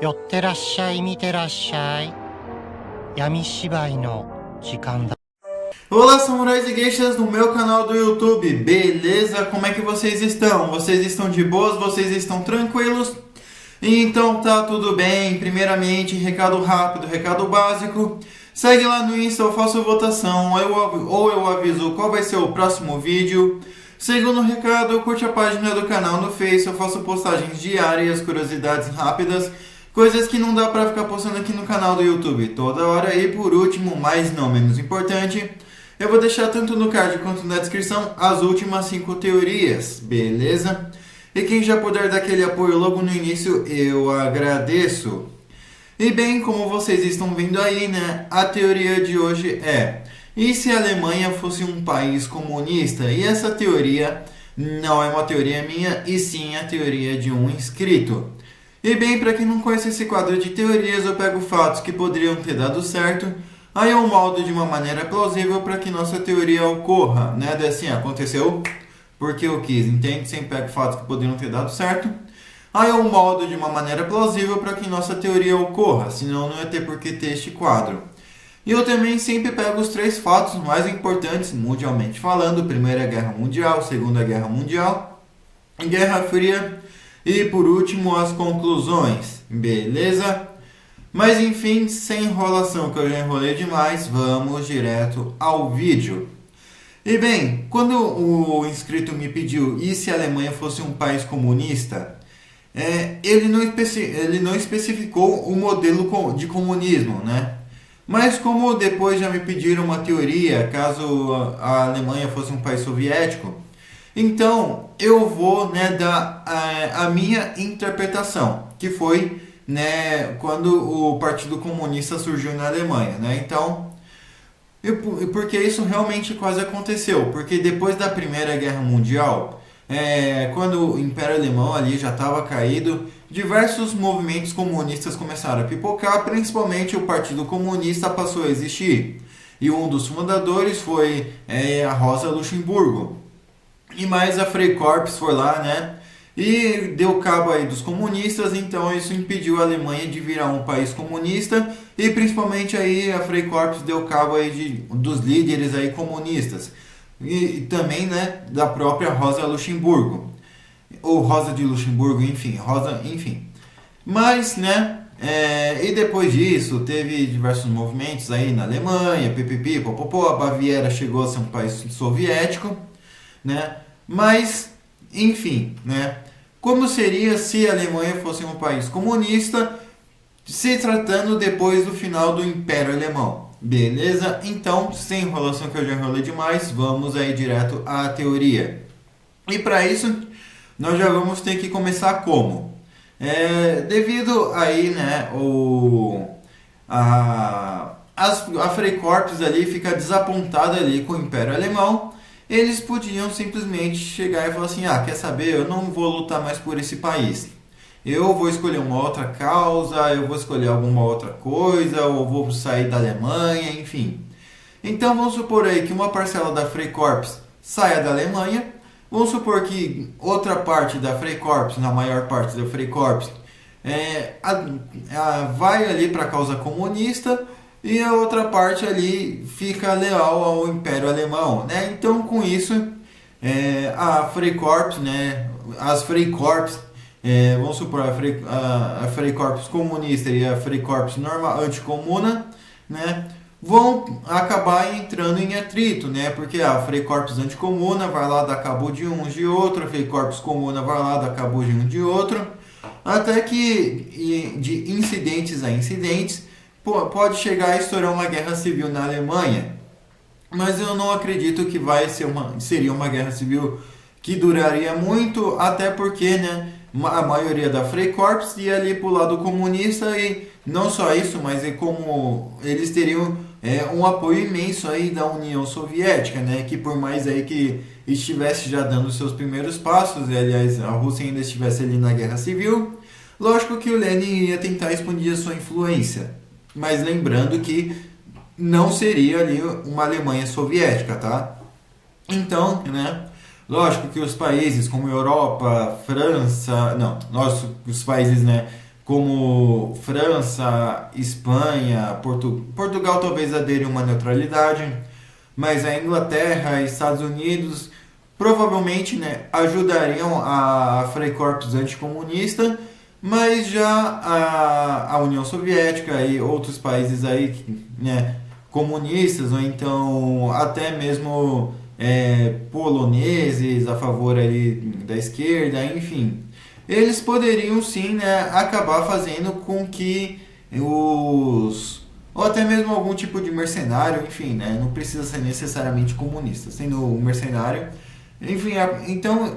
寄ってらっしゃい、見てらっしゃい。闇芝居の時間だ。 Olá, samurais e geishas no meu canal do YouTube, beleza? Como é que vocês estão? Vocês estão de boas? Vocês estão tranquilos? Então tá tudo bem. Primeiramente, recado rápido, recado básico. Segue lá no Insta, eu faço votação ou eu aviso qual vai ser o próximo vídeo. Segundo recado, curte a página do canal no Face, eu faço postagens diárias, curiosidades rápidas, coisas que não dá pra ficar postando aqui no canal do YouTube toda hora. E por último, mas não menos importante, eu vou deixar tanto no card quanto na descrição as últimas 5 teorias, beleza? E quem já puder dar aquele apoio logo no início, eu agradeço. E bem, como vocês estão vendo aí, né, a teoria de hoje é: e se a Alemanha fosse um país comunista? E essa teoria não é uma teoria minha, e sim a teoria de um inscrito. E bem, para quem não conhece esse quadro de teorias, eu pego fatos que poderiam ter dado certo, aí eu moldo de uma maneira plausível para que nossa teoria ocorra, né? Assim, aconteceu porque eu quis, entende? Sempre pego fatos que poderiam ter dado certo, aí eu moldo de uma maneira plausível para que nossa teoria ocorra, senão não ia ter por que ter este quadro. E eu também sempre pego os 3 fatos mais importantes, mundialmente falando: Primeira Guerra Mundial, Segunda Guerra Mundial, Guerra Fria e, por último, as conclusões, beleza? Mas enfim, sem enrolação, que eu já enrolei demais, vamos direto ao vídeo. E bem, quando o inscrito me pediu e se a Alemanha fosse um país comunista, ele não especificou o modelo de comunismo, né? Mas como depois já me pediram uma teoria, caso a Alemanha fosse um país soviético, então eu vou, né, dar a minha interpretação, que foi, né, quando o Partido Comunista surgiu na Alemanha, né? Então, porque isso realmente quase aconteceu, porque depois da Primeira Guerra Mundial, quando o Império Alemão ali já estava caído, diversos movimentos comunistas começaram a pipocar, principalmente o Partido Comunista passou a existir. E um dos fundadores foi a Rosa Luxemburgo. E mais a Freikorps foi lá, né? E deu cabo aí dos comunistas, então isso impediu a Alemanha de virar um país comunista, e principalmente aí a Freikorps deu cabo aí dos líderes aí comunistas. E também, né, da própria Rosa Luxemburgo, ou Rosa de Luxemburgo, enfim, enfim. Mas, né, e depois disso teve diversos movimentos aí na Alemanha, pipipi, popopó, a Baviera chegou a ser um país soviético, né, mas, enfim, né, como seria se a Alemanha fosse um país comunista, se tratando depois do final do Império Alemão? Beleza? Então, sem enrolação, que eu já enrolei demais, vamos aí direto à teoria. E para isso, nós já vamos ter que começar como? Devido aí, né, a Freikorps ali fica desapontada ali com o Império Alemão, eles podiam simplesmente chegar e falar assim: quer saber, eu não vou lutar mais por esse país. Eu vou escolher uma outra causa, eu vou escolher alguma outra coisa, ou vou sair da Alemanha, enfim. Então vamos supor aí que uma parcela da Freikorps saia da Alemanha, vamos supor que outra parte da Freikorps, na maior parte da Freikorps, vai ali para a causa comunista, e a outra parte ali fica leal ao Império Alemão, né? Então com isso, a Freikorps, né, as Freikorps, vamos supor a Freikorps comunista e a Freikorps anticomuna, né, vão acabar entrando em atrito, né, porque a Freikorps anticomuna vai lá dar cabo de um de outro, a Freikorps comuna vai lá dar cabo de um de outro, até que de incidentes a incidentes pode chegar a estourar uma guerra civil na Alemanha. Mas eu não acredito que seria uma guerra civil que duraria muito, até porque, né, a maioria da Freikorps ia ali para o lado comunista, e não só isso, mas como eles teriam um apoio imenso aí da União Soviética, né, que por mais aí que estivesse já dando seus primeiros passos, e aliás a Rússia ainda estivesse ali na guerra civil, lógico que o Lenin ia tentar expandir a sua influência, mas lembrando que não seria ali uma Alemanha soviética, tá? Então, né, lógico que os países como Europa, França, os países, né, como França, Espanha, Portugal talvez aderiu uma neutralidade, mas a Inglaterra e Estados Unidos provavelmente, né, ajudariam a Freikorps anticomunista, mas já a União Soviética e outros países aí, né, comunistas, ou então até mesmo poloneses a favor ali da esquerda, enfim, eles poderiam sim, né, acabar fazendo com que os ou até mesmo algum tipo de mercenário, enfim, né, não precisa ser necessariamente comunista, sendo um mercenário, enfim, então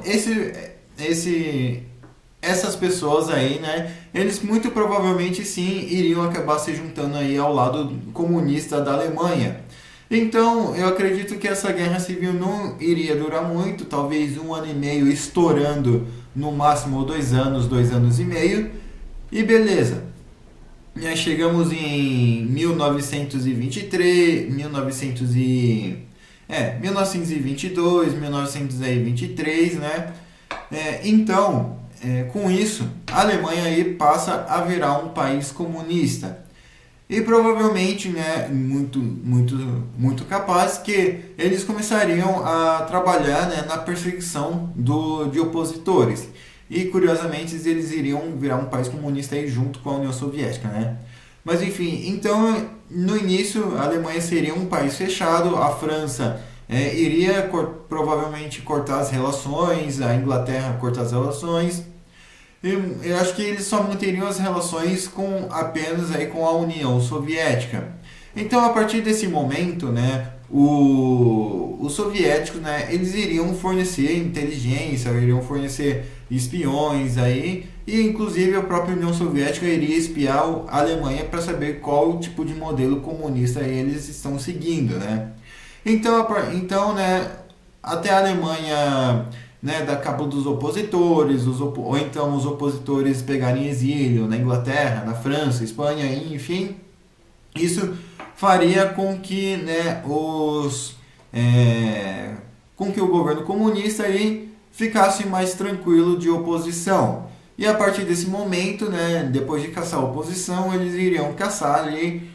essas pessoas aí, né, eles muito provavelmente sim iriam acabar se juntando aí ao lado comunista da Alemanha. Então, eu acredito que essa guerra civil não iria durar muito, talvez 1 ano e meio, estourando no máximo 2 anos e meio, e beleza. Chegamos em 1923, 1922, 1923, né? Então, com isso, a Alemanha aí passa a virar um país comunista. E provavelmente, né, muito capaz que eles começariam a trabalhar, né, na perseguição de opositores. E curiosamente eles iriam virar um país comunista aí junto com a União Soviética, né? Mas enfim, então no início a Alemanha seria um país fechado, a França iria provavelmente cortar as relações, a Inglaterra cortar as relações. Eu acho que eles só manteriam as relações apenas aí com a União Soviética. Então, a partir desse momento, né, os soviéticos, né, eles iriam fornecer inteligência, iriam fornecer espiões aí, e inclusive a própria União Soviética iria espiar a Alemanha para saber qual tipo de modelo comunista eles estão seguindo, né? Então, né, até a Alemanha, né, dar cabo dos opositores, ou então os opositores pegarem exílio na Inglaterra, na França, Espanha, enfim, isso faria com que, né, com que o governo comunista aí ficasse mais tranquilo de oposição. E a partir desse momento, né, depois de caçar a oposição, eles iriam caçar ali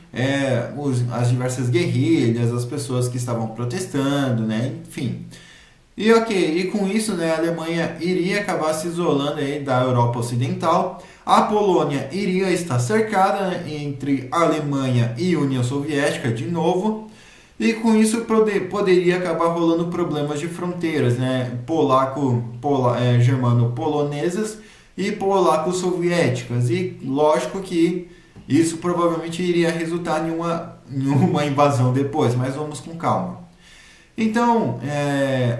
as diversas guerrilhas, as pessoas que estavam protestando, né, enfim. E com isso, né, a Alemanha iria acabar se isolando aí da Europa Ocidental. A Polônia iria estar cercada, né, entre a Alemanha e a União Soviética de novo. E com isso poderia acabar rolando problemas de fronteiras, né, germano-polonesas e polaco-soviéticas. E lógico que isso provavelmente iria resultar em uma invasão depois, mas vamos com calma. Então,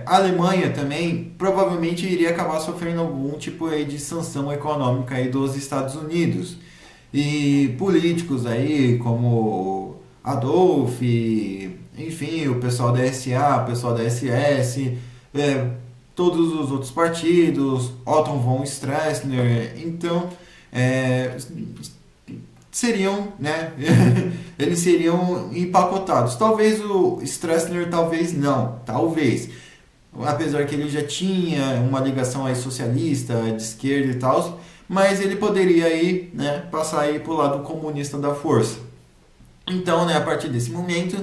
a Alemanha também provavelmente iria acabar sofrendo algum tipo aí de sanção econômica aí dos Estados Unidos. E políticos aí como Adolf, enfim, o pessoal da SA, o pessoal da SS, todos os outros partidos, Otto von Stroessner, então seriam, né, eles seriam empacotados. Talvez o Stroessner, talvez não, talvez. Apesar que ele já tinha uma ligação aí socialista, de esquerda e tal, mas ele poderia aí, né, passar aí pro lado comunista da força. Então, né, a partir desse momento,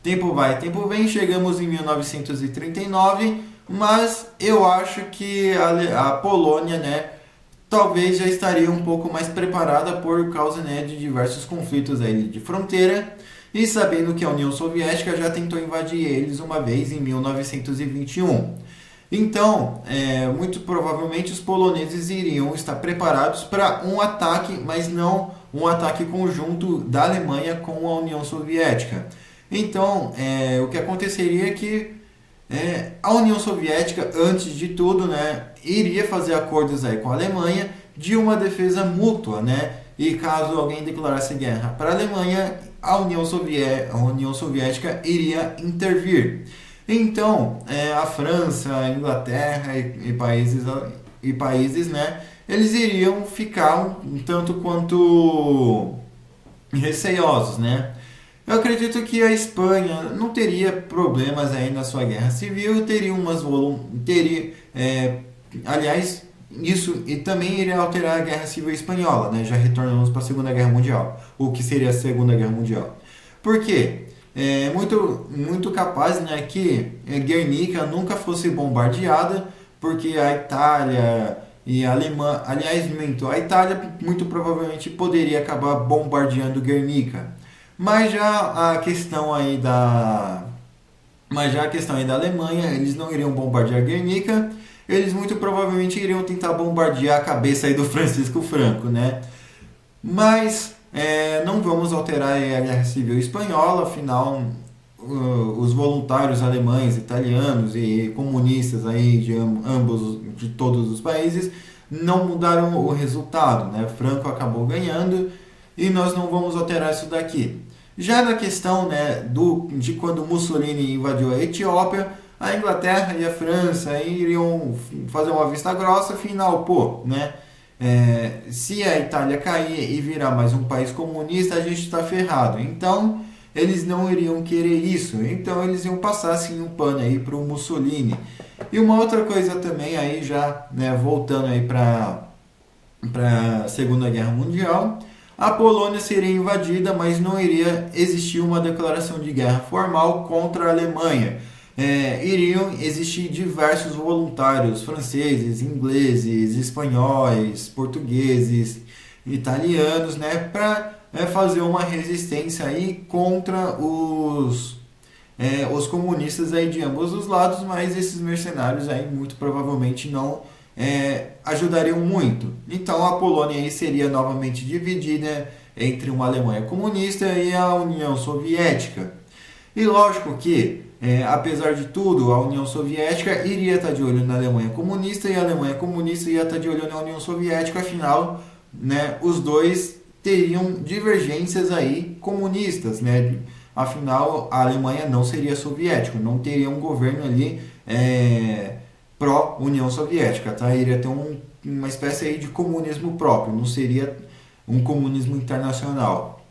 tempo vai, tempo vem, chegamos em 1939, mas eu acho que a Polônia, né, talvez já estaria um pouco mais preparada por causa, né, de diversos conflitos aí de fronteira, e sabendo que a União Soviética já tentou invadir eles uma vez em 1921. Então, muito provavelmente os poloneses iriam estar preparados para um ataque, mas não um ataque conjunto da Alemanha com a União Soviética. Então, o que aconteceria é que a União Soviética, antes de tudo, né, iria fazer acordos aí com a Alemanha de uma defesa mútua, né? E caso alguém declarasse guerra para a Alemanha, a União Soviética iria intervir. Então, a França, a Inglaterra e países, né, eles iriam ficar um tanto quanto receosos, né? Eu acredito que a Espanha não teria problemas aí na sua guerra civil, aliás, isso e também iria alterar a Guerra Civil Espanhola, né? Já retornamos para a Segunda Guerra Mundial, o que seria a Segunda Guerra Mundial. Por quê? É muito capaz, né, que Guernica nunca fosse bombardeada, porque a Itália e a Alemanha, aliás, minto, a Itália muito provavelmente poderia acabar bombardeando Guernica. Mas já a questão aí da mas já a questão aí da Alemanha, eles não iriam bombardear Guernica, eles muito provavelmente iriam tentar bombardear a cabeça aí do Francisco Franco, né? Mas não vamos alterar a Guerra Civil Espanhola, afinal os voluntários alemães, italianos e comunistas aí de todos os países não mudaram o resultado, né? Franco acabou ganhando e nós não vamos alterar isso daqui. Já na questão, né, de quando Mussolini invadiu a Etiópia, a Inglaterra e a França iriam fazer uma vista grossa, afinal, pô, né? Se a Itália cair e virar mais um país comunista, a gente está ferrado. Então, eles não iriam querer isso. Então, eles iam passar assim um pano aí para o Mussolini. E uma outra coisa também aí já, né, voltando aí para a Segunda Guerra Mundial, a Polônia seria invadida, mas não iria existir uma declaração de guerra formal contra a Alemanha. Iriam existir diversos voluntários franceses, ingleses, espanhóis, portugueses, italianos, né, para fazer uma resistência aí contra os comunistas aí de ambos os lados, mas esses mercenários aí muito provavelmente não ajudariam muito. Então a Polônia aí seria novamente dividida entre uma Alemanha comunista e a União Soviética. E lógico que, apesar de tudo, a União Soviética iria estar de olho na Alemanha comunista e a Alemanha comunista ia estar de olho na União Soviética, afinal, né, os dois teriam divergências aí comunistas, né? Afinal, a Alemanha não seria soviética, não teria um governo ali pró-União Soviética, tá? Iria ter uma espécie aí de comunismo próprio, não seria um comunismo internacional.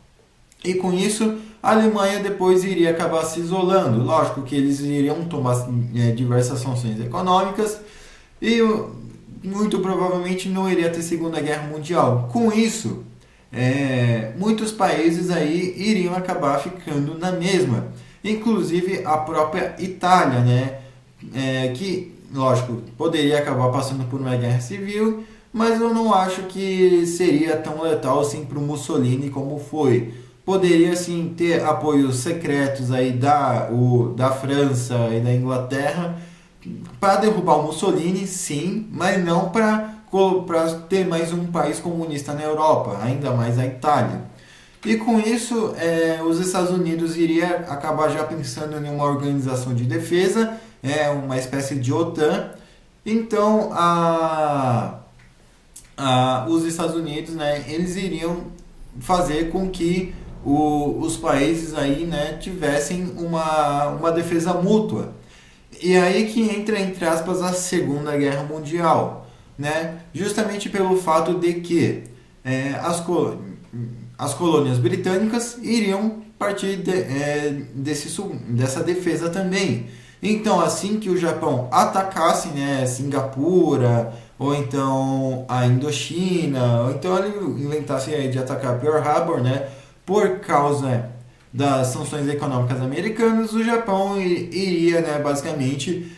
E com isso, a Alemanha depois iria acabar se isolando. Lógico que eles iriam tomar diversas sanções econômicas e muito provavelmente não iria ter Segunda Guerra Mundial. Com isso, muitos países aí iriam acabar ficando na mesma. Inclusive a própria Itália, né? Que, lógico, poderia acabar passando por uma guerra civil, mas eu não acho que seria tão letal assim para o Mussolini como foi. Poderia sim ter apoios secretos aí da França e da Inglaterra para derrubar o Mussolini, sim, mas não para ter mais um país comunista na Europa, ainda mais a Itália. E com isso, os Estados Unidos iria acabar já pensando em uma organização de defesa, uma espécie de OTAN. Então, os Estados Unidos, né, eles iriam fazer com que os países aí, né, tivessem uma defesa mútua. E aí que entra, entre aspas, a Segunda Guerra Mundial, né? Justamente pelo fato de que as colônias britânicas iriam partir dessa defesa também. Então, assim que o Japão atacasse, né, Singapura, ou então a Indochina, ou então ele inventasse de atacar Pearl Harbor, né, por causa das sanções econômicas americanas, o Japão iria, né, basicamente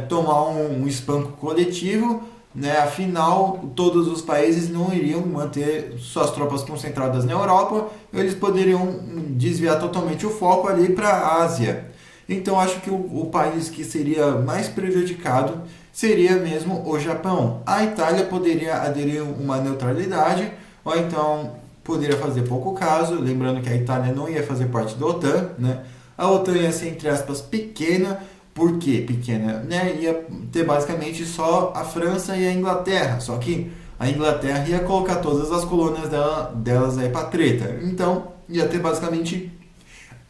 tomar um espanco coletivo, né? Afinal, todos os países não iriam manter suas tropas concentradas na Europa, eles poderiam desviar totalmente o foco ali para a Ásia. Então acho que o país que seria mais prejudicado seria mesmo o Japão. A Itália poderia aderir uma neutralidade, ou então poderia fazer pouco caso, lembrando que a Itália não ia fazer parte da OTAN, né? A OTAN ia ser, entre aspas, pequena. Por que pequena? Né? Ia ter basicamente só a França e a Inglaterra, só que a Inglaterra ia colocar todas as colônias delas aí para treta. Então ia ter basicamente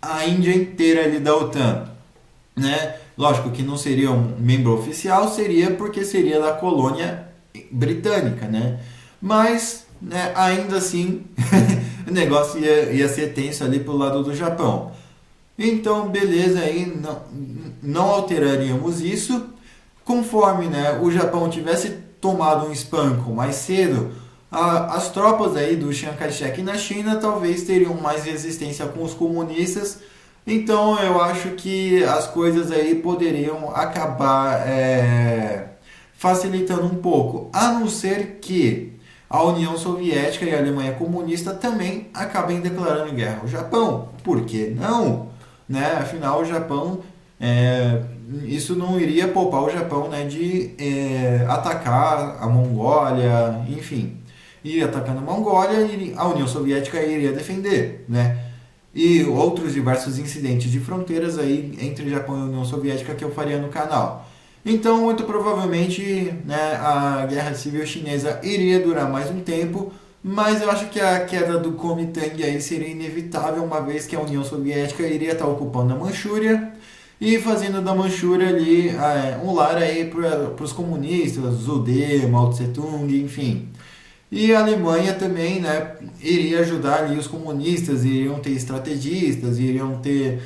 a Índia inteira ali da OTAN, né? Lógico que não seria um membro oficial, seria porque seria da colônia britânica, né? Mas, né, ainda assim o negócio ia ser tenso ali pro lado do Japão. Então, beleza, aí não alteraríamos isso. Conforme, né, o Japão tivesse tomado um espanco mais cedo, as tropas aí do Chiang Kai-shek na China talvez teriam mais resistência com os comunistas. Então eu acho que as coisas aí poderiam acabar facilitando um pouco, a não ser que a União Soviética e a Alemanha comunista também acabem declarando guerra ao Japão. Por que não? Né? Afinal, o Japão, isso não iria poupar o Japão, né, de atacar a Mongólia, enfim. Iria atacar a Mongólia e a União Soviética iria defender, né? E outros diversos incidentes de fronteiras aí entre Japão e União Soviética que eu faria no canal. Então, muito provavelmente, né, a Guerra Civil Chinesa iria durar mais um tempo, mas eu acho que a queda do Kuomintang aí seria inevitável, uma vez que a União Soviética iria estar ocupando a Manchúria e fazendo da Manchúria ali um lar aí para os comunistas, Zhu De, Mao Tse Tung, enfim. E a Alemanha também, né, iria ajudar ali os comunistas, iriam ter estrategistas, iriam ter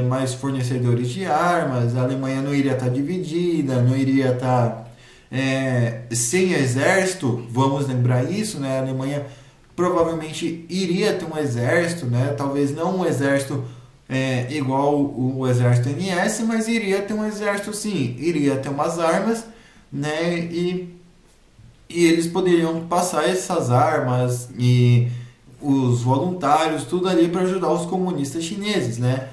mais fornecedores de armas, a Alemanha não iria estar dividida, não iria estar sem exército, vamos lembrar isso, né, a Alemanha provavelmente iria ter um exército, né, talvez não um exército igual o exército NS, mas iria ter um exército sim, iria ter umas armas, né, e eles poderiam passar essas armas e os voluntários, tudo ali para ajudar os comunistas chineses, né?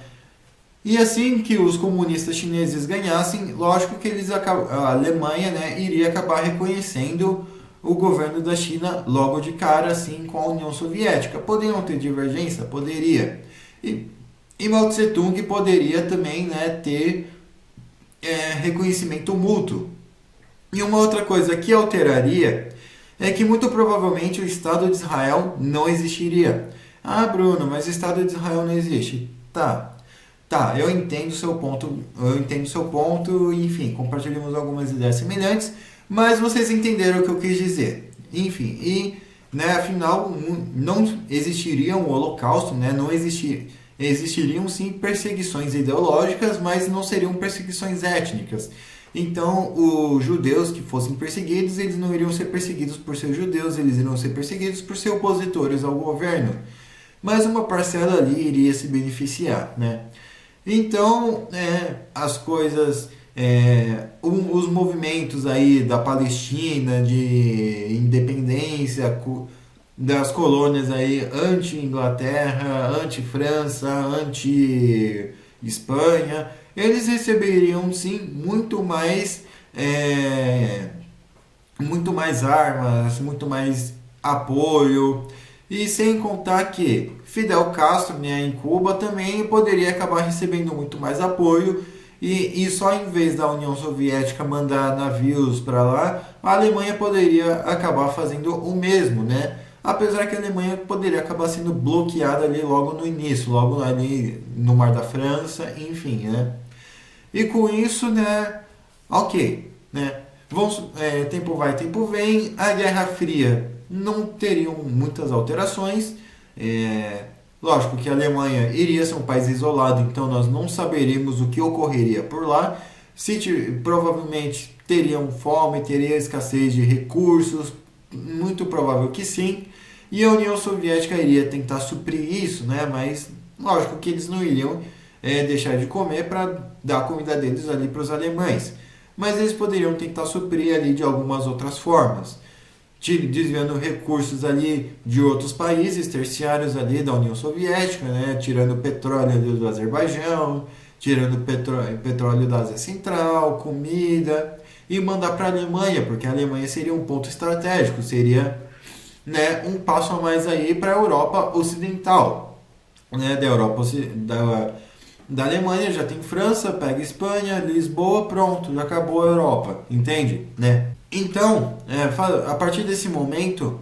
E assim que os comunistas chineses ganhassem, lógico que a Alemanha, né, iria acabar reconhecendo o governo da China logo de cara, assim, com a União Soviética. Poderiam ter divergência? Poderia. E Mao Tse Tung poderia também, né, ter reconhecimento mútuo. E uma outra coisa que alteraria é que muito provavelmente o Estado de Israel não existiria. Ah, Bruno, mas o Estado de Israel não existe. Tá, eu entendo o seu ponto, enfim, compartilhamos algumas ideias semelhantes, mas vocês entenderam o que eu quis dizer. Enfim, né, afinal, não existiria um holocausto, né, existiriam sim perseguições ideológicas, mas não seriam perseguições étnicas. Então, os judeus que fossem perseguidos, eles não iriam ser perseguidos por ser judeus, eles iriam ser perseguidos por ser opositores ao governo. Mas uma parcela ali iria se beneficiar, né? Então, as coisas, os movimentos aí da Palestina, de independência, das colônias aí anti-Inglaterra, anti-França, anti-Espanha, eles receberiam sim muito mais armas, muito mais apoio, e sem contar que Fidel Castro, né, em Cuba também poderia acabar recebendo muito mais apoio, e só em vez da União Soviética mandar navios para lá, a Alemanha poderia acabar fazendo o mesmo, né? Apesar que a Alemanha poderia acabar sendo bloqueada ali logo no início, logo ali no Mar da França, enfim, né? E com isso, né, ok, né? Tempo vai, tempo vem, a Guerra Fria não teriam muitas alterações. Lógico que a Alemanha iria ser um país isolado, então nós não saberíamos o que ocorreria por lá. Provavelmente teriam fome, teria escassez de recursos, muito provável que sim. E a União Soviética iria tentar suprir isso, né? Mas lógico que eles não iriam deixar de comer para dar a comida deles ali para os alemães. Mas eles poderiam tentar suprir ali de algumas outras formas, desviando recursos ali de outros países terciários ali da União Soviética, né? Tirando petróleo ali do Azerbaijão, tirando petróleo da Ásia Central, comida, e mandar para a Alemanha, porque a Alemanha seria um ponto estratégico, seria, né, um passo a mais aí para a Europa Ocidental, né? Da Alemanha já tem França, pega Espanha, Lisboa, pronto, já acabou a Europa, entende? Né? Então, a partir desse momento,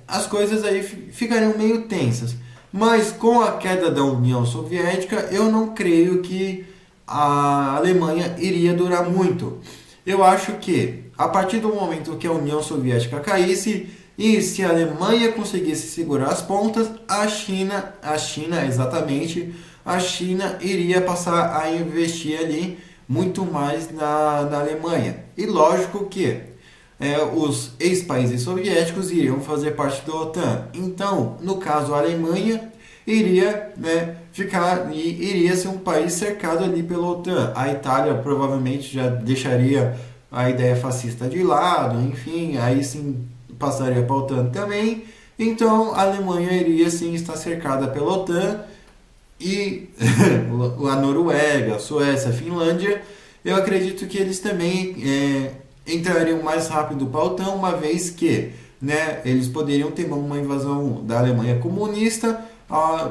as coisas aí ficariam meio tensas. Mas com a queda da União Soviética, eu não creio que a Alemanha iria durar muito. Eu acho que a partir do momento que a União Soviética caísse, e se a Alemanha conseguisse segurar as pontas, a China iria passar a investir ali muito mais na Alemanha. E lógico que os ex-países soviéticos iriam fazer parte da OTAN. Então, no caso, a Alemanha iria, né, iria ser um país cercado ali pela OTAN. A Itália provavelmente já deixaria a ideia fascista de lado, enfim, aí sim passaria para a OTAN também. Então, a Alemanha iria sim estar cercada pela OTAN e a Noruega, a Suécia, a Finlândia, eu acredito que eles também entrariam mais rápido para a OTAN, uma vez que, né, eles poderiam ter uma invasão da Alemanha comunista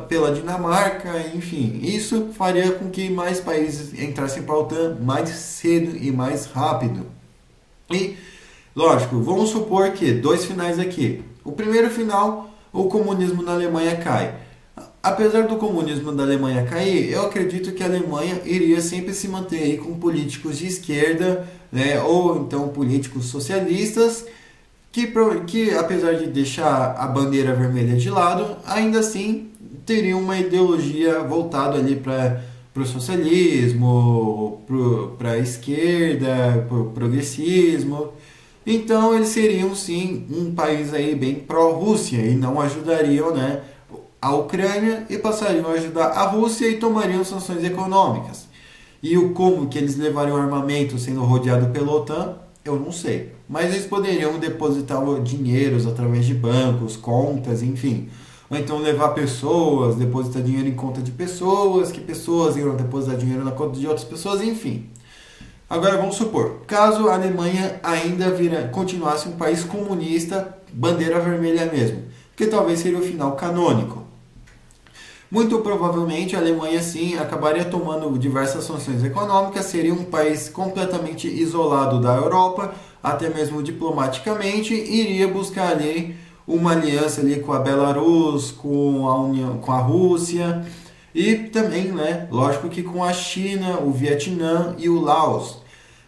pela Dinamarca, enfim, isso faria com que mais países entrassem para a OTAN mais cedo e mais rápido. E, lógico, vamos supor que dois finais aqui. O primeiro final, o comunismo na Alemanha cai. Apesar do comunismo da Alemanha cair, eu acredito que a Alemanha iria sempre se manter aí com políticos de esquerda, né, ou então políticos socialistas, que apesar de deixar a bandeira vermelha de lado, ainda assim teriam uma ideologia voltada ali para o socialismo, para a esquerda, para o progressismo. Então eles seriam sim um país aí bem pró-Rússia e não ajudariam, né, a Ucrânia e passariam a ajudar a Rússia e tomariam sanções econômicas. E o como que eles levariam armamento sendo rodeado pela OTAN, eu não sei. Mas eles poderiam depositar dinheiros através de bancos, contas, enfim. Ou então levar pessoas, depositar dinheiro em conta de pessoas, que pessoas iriam depositar dinheiro na conta de outras pessoas, enfim. Agora vamos supor, caso a Alemanha ainda continuasse um país comunista, bandeira vermelha mesmo, que talvez seria o final canônico. Muito provavelmente a Alemanha sim acabaria tomando diversas sanções econômicas, seria um país completamente isolado da Europa, até mesmo diplomaticamente, e iria buscar ali uma aliança ali com a Belarus, com a Rússia e também, né, lógico que com a China, o Vietnã e o Laos.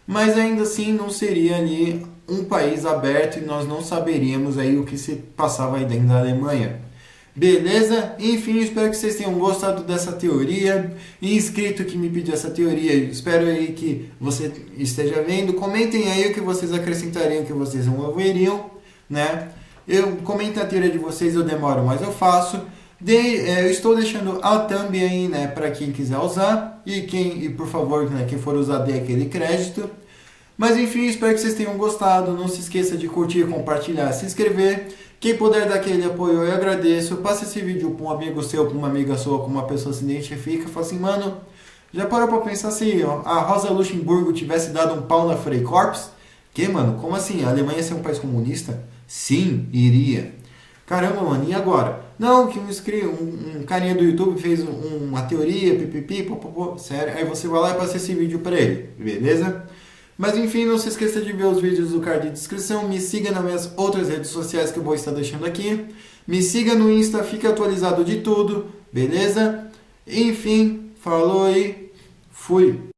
Mas ainda assim não seria ali um país aberto e nós não saberíamos aí o que se passava aí dentro da Alemanha. Beleza? Enfim, espero que vocês tenham gostado dessa teoria. Inscrito que me pediu essa teoria, espero aí que você esteja vendo. Comentem aí o que vocês acrescentariam, o que vocês removeriam, né? Eu comento a teoria de vocês, eu demoro, mas eu faço. Eu estou deixando a thumb aí, né, para quem quiser usar. E por favor, né, quem for usar, dê aquele crédito. Mas enfim, espero que vocês tenham gostado. Não se esqueça de curtir, compartilhar, se inscrever. Quem puder dar aquele apoio, eu agradeço. Passe esse vídeo para um amigo seu, para uma amiga sua, com uma pessoa se identifica. Fala assim, mano, já parou para pensar se a Rosa Luxemburgo tivesse dado um pau na Freikorps? Que, mano? Como assim? A Alemanha ser um país comunista? Sim, iria. Caramba, mano, e agora? Não, que um carinha do YouTube fez uma teoria, pipipi, popopô, sério. Aí você vai lá e passa esse vídeo para ele, beleza? Mas enfim, não se esqueça de ver os vídeos do card de descrição. Me siga nas minhas outras redes sociais que eu vou estar deixando aqui. Me siga no Insta, fique atualizado de tudo, beleza? Enfim, falou e fui!